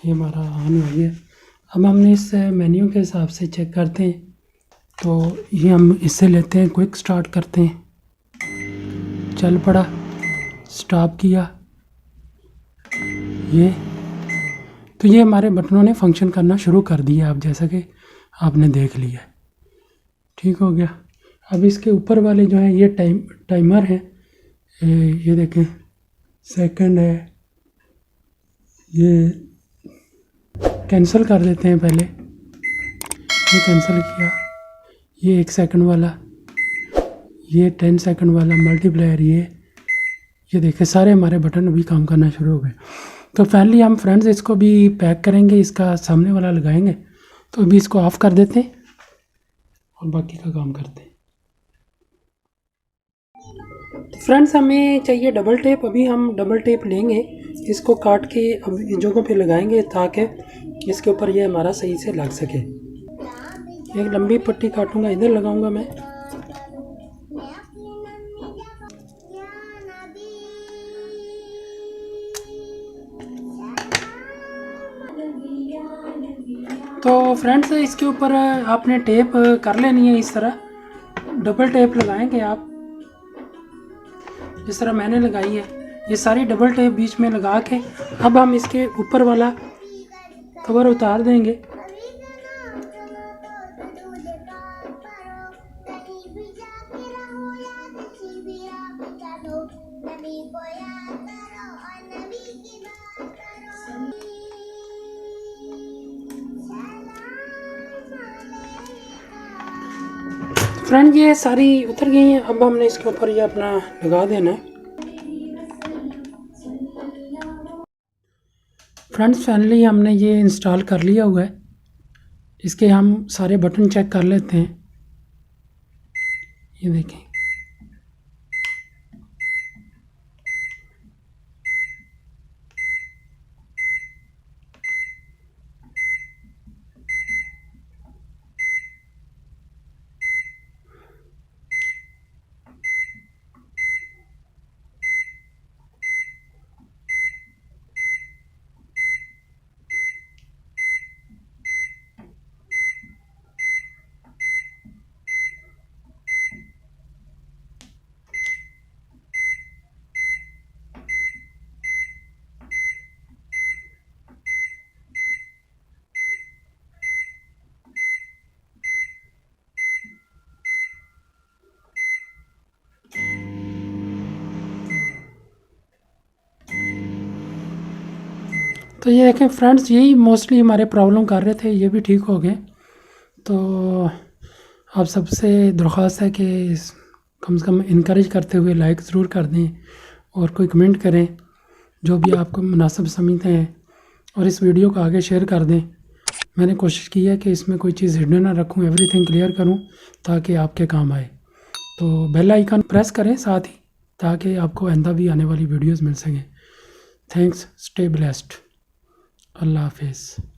A: ये हमारा ऑन हो गया। अब हमने इस मेन्यू के हिसाब से चेक करते हैं। तो ये हम इससे लेते हैं, क्विक स्टार्ट करते हैं, चल पड़ा, स्टॉप किया, ये तो ये हमारे बटनों ने फंक्शन करना शुरू कर दिया। आप जैसा कि आपने देख लिया, ठीक हो गया। अब इसके ऊपर वाले जो है ये टाइमर है, ये देखें सेकंड है, ये कैंसिल कर देते हैं पहले। ये कैंसिल किया, ये 1 सेकंड वाला, ये 10 सेकंड वाला मल्टीप्लायर, ये देखें सारे हमारे बटन अभी काम करना शुरू हो गए। तो फाइनली हम फ्रेंड्स इसको भी पैक करेंगे, इसका सामने वाला लगाएंगे। तो अभी इसको ऑफ़ कर देते हैं और बाकी का काम करते हैं। फ्रेंड्स हमें चाहिए डबल टेप। अभी हम डबल टेप लेंगे, इसको काट के अब इन जगहों पे लगाएंगे ताकि इसके ऊपर ये हमारा सही से लग सके। एक लंबी पट्टी काटूंगा, इधर लगाऊंगा मैं। तो फ्रेंड्स इसके ऊपर आपने टेप कर लेनी है, इस तरह डबल टेप लगाएंगे आप, जिस तरह मैंने लगाई है। ये सारी डबल टेप बीच में लगा के अब हम इसके ऊपर वाला कवर उतार देंगे। फ्रेंड ये सारी उतर गई हैं। अब हमने इसके ऊपर ये अपना लगा देना है। फ्रेंड्स फाइनली हमने ये इंस्टॉल कर लिया हुआ है। इसके हम सारे बटन चेक कर लेते हैं। ये देखें, तो ये देखें फ्रेंड्स, यही मोस्टली हमारे प्रॉब्लम कर रहे थे, ये भी ठीक हो गए। तो आप सबसे दरख्वास्त है कि कम से कम इनकरेज करते हुए लाइक ज़रूर कर दें और कोई कमेंट करें जो भी आपको मुनासिब समझते हैं, और इस वीडियो को आगे शेयर कर दें। मैंने कोशिश की है कि इसमें कोई चीज़ हिडन ना रखूं, एवरीथिंग क्लियर करूं ताकि आपके काम आए। तो बेल आइकन प्रेस करें साथ ही, ताकि आपको आइंदा भी आने वाली वीडियोस मिल सकें। थैंक्स, स्टे ब्लेस्ड, अल्लाह हाफिज़।